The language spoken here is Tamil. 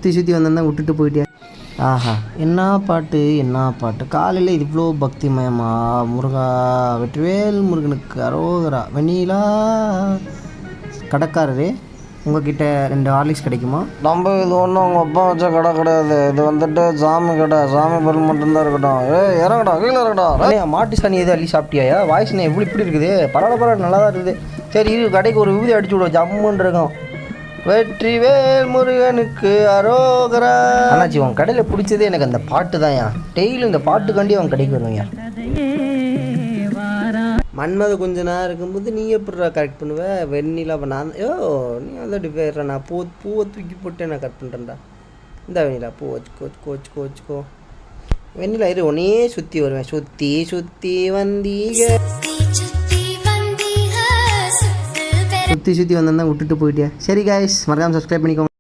சுற்றி சுற்றி வந்தேன் விட்டுட்டு போயிட்டேன். ஆஹா, என்ன பாட்டு காலையில் இது இவ்வளோ பக்திமயமா. முருகா வெற்றிவேல் முருகனுக்கு அரோகரா. வெண்ணிலா கடைக்காரரு, உங்ககிட்ட 2 ஹார்லிக்ஸ் கிடைக்குமா? நம்ம இது ஒன்றும் உங்கள் அப்பா வச்ச கடை கிடையாது. இது வந்துட்டு சாமி கடை, சாமி பொருள் மட்டும்தான் இருக்கட்டும். இறங்கடா, கீழே இருக்கடா. மாட்டு சாணி எதுவும் அள்ளி சாப்பிட்டியா? வாய்ஸ் இப்படி இருக்குது. பரவாயில்ல நல்லா தான் இருக்குது. சரி இரு, கடைக்கு ஒரு விபூதி அடிச்சு விடுவோம், ஜம்முன்னு இருக்கும். வெற்றிவேல் முருகனுக்கு அரோகரா. அண்ணாச்சி, உன் கடையில் பிடிச்சதே எனக்கு அந்த பாட்டு தான். டெய்லியும் இந்த பாட்டுக்காண்டி அவன் கடைக்கு வருவாங்க. மன்மத கொஞ்ச நேரம் இருக்கும்போது நீ எப்படிடா கரெக்ட் பண்ணுவ? வெண்ணிலா நான் நீ அதோட பேர் நான் பூவை தூக்கி போட்டு நான் கட் பண்ணுறேன்டா. இந்த வெண்ணிலா பூ வச்சுக்கோ. வெண்ணிலா இரு, உன்னே சுற்றி வருவேன். சுற்றி வந்தீங்க, சுற்றி வந்தேன் விட்டுட்டு போயிட்டியா? சரி காய்ஸ், மறக்காம சப்ஸ்கிரைப் பண்ணிக்கோங்க.